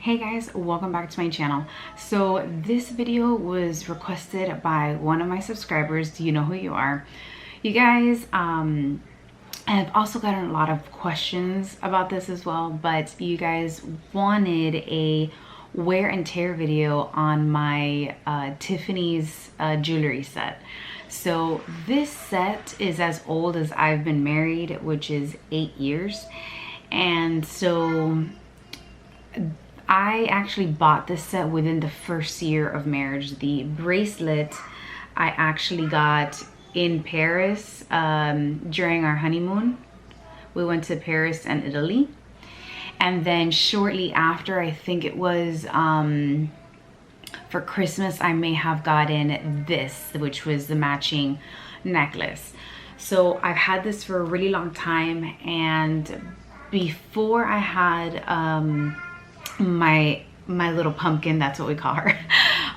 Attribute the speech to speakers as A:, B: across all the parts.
A: Hey guys, welcome back to my channel. So this video was requested by one of my subscribers. Do you know who you are? You guys, I've also gotten a lot of questions about this as well, but you guys wanted a wear and tear video on my Tiffany's jewelry set. So this set is as old as I've been married, which is 8 years. And so I actually bought this set within the first year of marriage. The bracelet I actually got in Paris during our honeymoon. We went to Paris and Italy. And then shortly after, I think it was for Christmas, I may have gotten this, which was the matching necklace. So I've had this for a really long time, and before I had my little pumpkin, that's what we call her,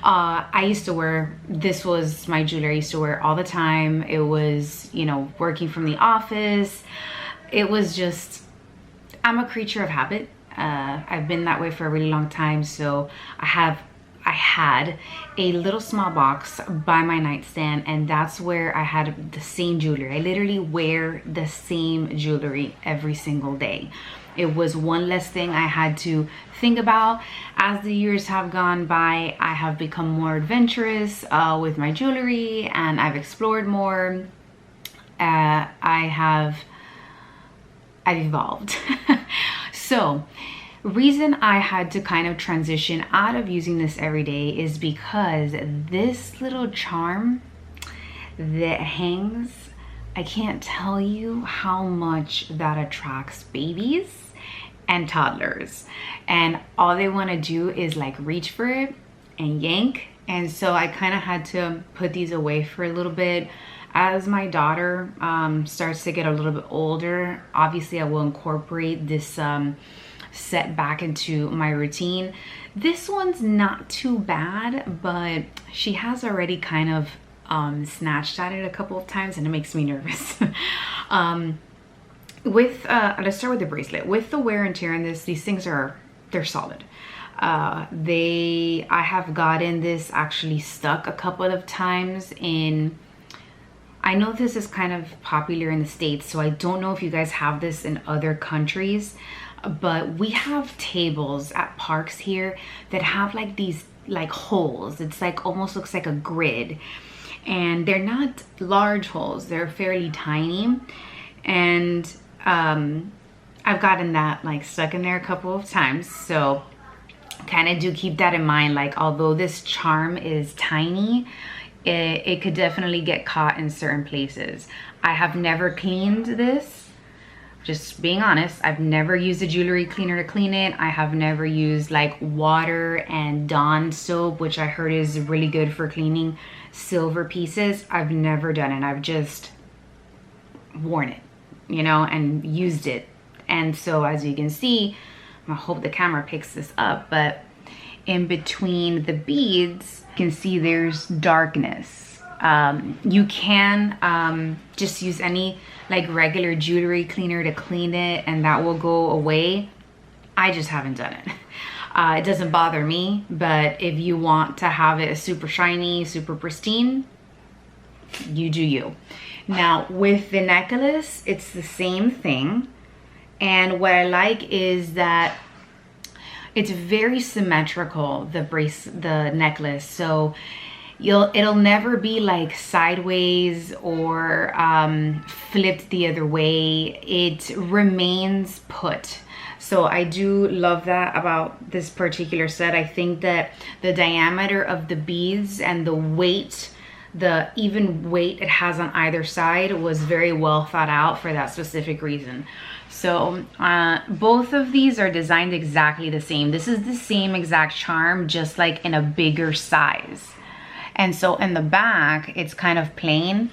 A: I used to wear, this was my jewelry I used to wear all the time. It was, you know, working from the office. It was just, I'm a creature of habit. I've been that way for a really long time. So I had a little small box by my nightstand, and that's where I had the same jewelry. I literally wear the same jewelry every single day. It was one less thing I had to think about. As the years have gone by, I have become more adventurous with my jewelry, and I've explored more. I've evolved. So, reason I had to kind of transition out of using this every day is because this little charm that hangs, I can't tell you how much that attracts babies and toddlers, and all they want to do is like reach for it and yank. And so I kind of had to put these away for a little bit. As my daughter starts to get a little bit older, obviously I will incorporate this set back into my routine. This one's not too bad, but she has already kind of snatched at it a couple of times, and it makes me nervous. Let's start with the bracelet. With the wear and tear in this, these things they're solid. I have gotten this actually stuck a couple of times in, I know this is kind of popular in the States, so I don't know if you guys have this in other countries, but we have tables at parks here that have like these like holes. It's like almost looks like a grid, and they're not large holes, they're fairly tiny. And I've gotten that like stuck in there a couple of times. So kind of do keep that in mind. Like, although this charm is tiny, it could definitely get caught in certain places. I have never cleaned this. Just being honest, I've never used a jewelry cleaner to clean it. I have never used like water and Dawn soap, which I heard is really good for cleaning silver pieces. I've never done it. I've just worn it, you know, and used it. And so as you can see, I hope the camera picks this up, but in between the beads, you can see there's darkness. You can just use any like regular jewelry cleaner to clean it, and that will go away. I just haven't done it. It doesn't bother me, but if you want to have it super shiny, super pristine, you do you. Now with the necklace, it's the same thing. And what I like is that it's very symmetrical, the necklace. So it'll never be like sideways or flipped the other way. It remains put. So I do love that about this particular set. I think that the diameter of the beads and the weight, the even weight it has on either side, was very well thought out for that specific reason. So both of these are designed exactly the same. This is the same exact charm, just like in a bigger size. And so in the back, it's kind of plain,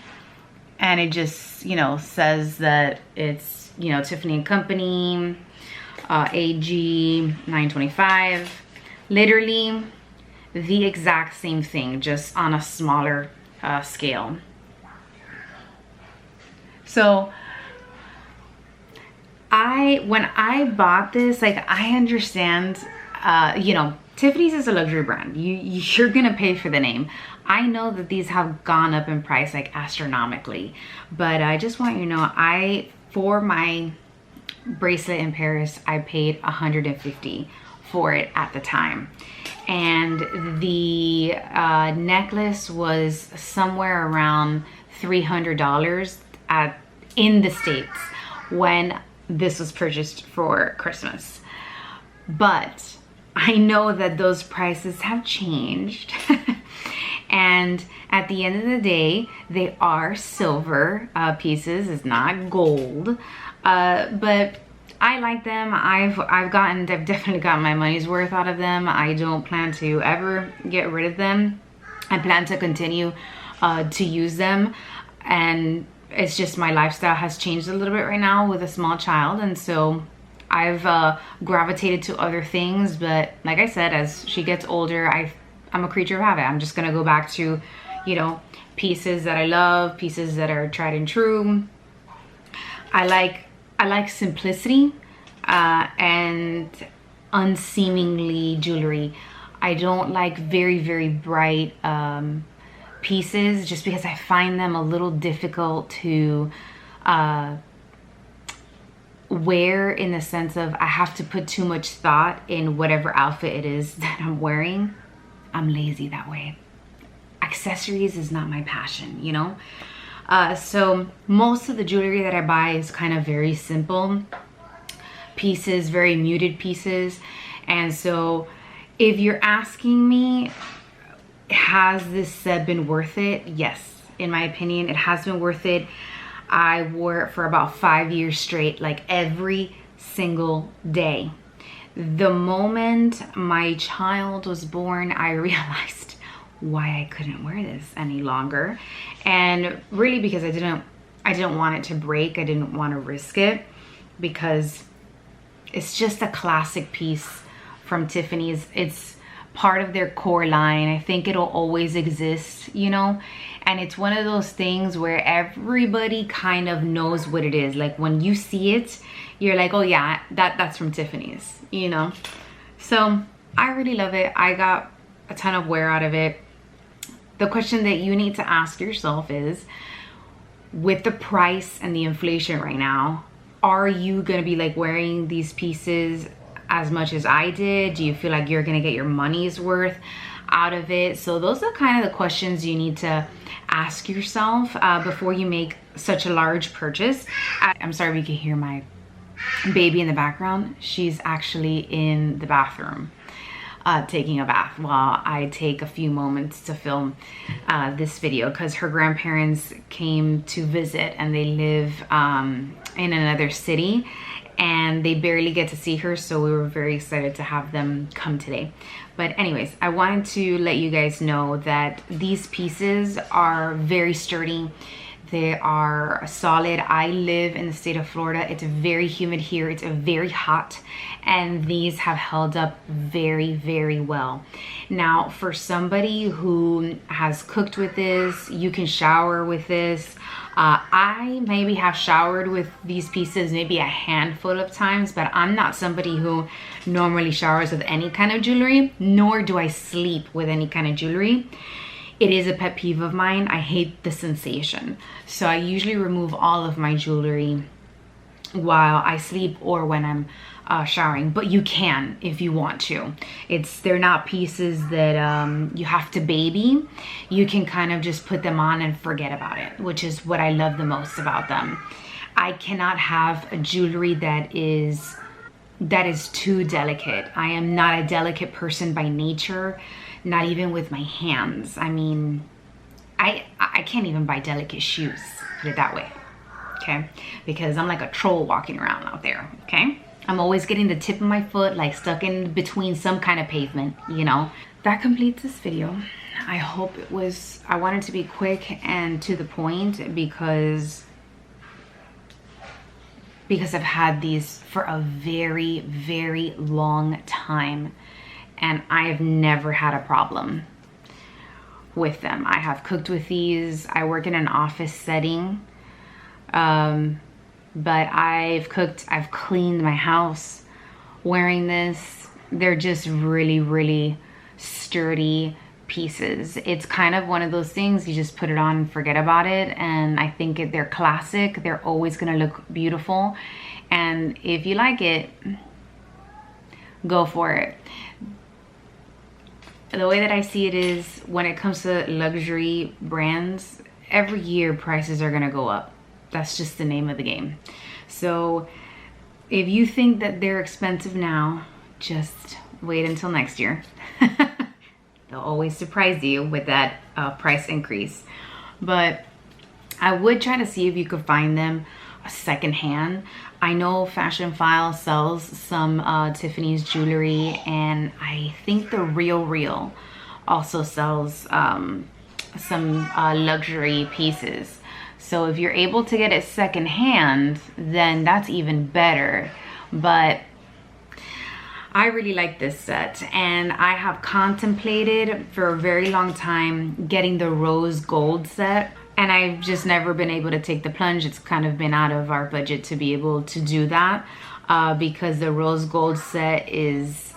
A: and it just, you know, says that it's, you know, Tiffany & Company, AG 925. Literally the exact same thing, just on a smaller scale. So when I bought this, like, I understand you know, Tiffany's is a luxury brand. You're gonna pay for the name. I know that these have gone up in price like astronomically, but I just want you to know, for my bracelet in Paris, I paid $150 for it at the time. And the necklace was somewhere around $300 in the States when this was purchased for Christmas. But I know that those prices have changed. And at the end of the day, they are silver pieces. It's not gold. But I like them. I've definitely gotten my money's worth out of them. I don't plan to ever get rid of them. I plan to continue to use them. And it's just my lifestyle has changed a little bit right now with a small child. And so I've gravitated to other things. But like I said, as she gets older, I'm a creature of habit. I'm just gonna go back to, you know, pieces that I love, pieces that are tried and true. I like simplicity and unseemingly jewelry. I don't like very, very bright pieces, just because I find them a little difficult to wear, in the sense of I have to put too much thought in whatever outfit it is that I'm wearing. I'm lazy that way. Accessories is not my passion, you know? So most of the jewelry that I buy is kind of very simple pieces, very muted pieces. And so if you're asking me, has this set been worth it? Yes, in my opinion, it has been worth it. I wore it for about 5 years straight, like every single day. The moment my child was born, I realized why I couldn't wear this any longer. And really because I didn't want it to break. I didn't want to risk it, because it's just a classic piece from Tiffany's. It's part of their core line. I think it'll always exist, you know? And it's one of those things where everybody kind of knows what it is. Like when you see it, you're like, oh yeah, that's from Tiffany's, you know? So I really love it. I got a ton of wear out of it. The question that you need to ask yourself is, with the price and the inflation right now, are you gonna be like wearing these pieces as much as I did? Do you feel like you're gonna get your money's worth out of it? So those are kind of the questions you need to ask yourself before you make such a large purchase. I'm sorry if you can hear my baby in the background. She's actually in the bathroom taking a bath while I take a few moments to film this video, because her grandparents came to visit and they live in another city and they barely get to see her, so we were very excited to have them come today. But anyways, I wanted to let you guys know that these pieces are very sturdy. They are solid. I live in the state of Florida. It's very humid here. It's very hot. And these have held up very, very well. Now, for somebody who has cooked with this, you can shower with this. I maybe have showered with these pieces maybe a handful of times, but I'm not somebody who normally showers with any kind of jewelry, nor do I sleep with any kind of jewelry. It is a pet peeve of mine. I hate the sensation. So I usually remove all of my jewelry while I sleep or when I'm showering, but you can if you want to. They're not pieces that you have to baby. You can kind of just put them on and forget about it, which is what I love the most about them. I cannot have a jewelry that is too delicate. I am not a delicate person by nature, not even with my hands. I mean, I can't even buy delicate shoes, put it that way, okay? Because I'm like a troll walking around out there, okay? I'm always getting the tip of my foot like stuck in between some kind of pavement, you know? That completes this video. I hope I wanted to be quick and to the point because I've had these for a very, very long time and I have never had a problem with them. I have cooked with these. I work in an office setting. But I've cleaned my house wearing this. they're just really, really sturdy pieces. It's kind of one of those things you just put it on and forget about it, and I think they're classic. They're always gonna look beautiful, and if you like it, go for it. The way that I see it is, when it comes to luxury brands, every year prices are gonna go up. That's just the name of the game. So if you think that they're expensive now, just wait until next year. They'll always surprise you with that price increase. But I would try to see if you could find them secondhand. I know Fashion File sells some Tiffany's jewelry, and I think the Real also sells some luxury pieces. So if you're able to get it secondhand, then that's even better. But I really like this set, and I have contemplated for a very long time getting the rose gold set, and I've just never been able to take the plunge. It's kind of been out of our budget to be able to do that because the rose gold set is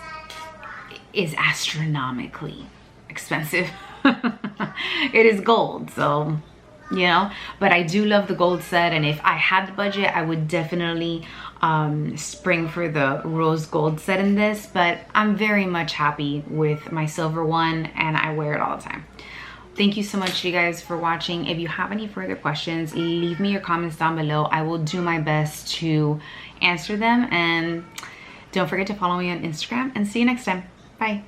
A: astronomically expensive. It is gold, so you know, but I do love the gold set, and if I had the budget, I would definitely spring for the rose gold set in this. But I'm very much happy with my silver one, and I wear it all the time. Thank you so much, you guys, for watching. If you have any further questions, leave me your comments down below. I will do my best to answer them, and don't forget to follow me on Instagram, and see you next time. Bye.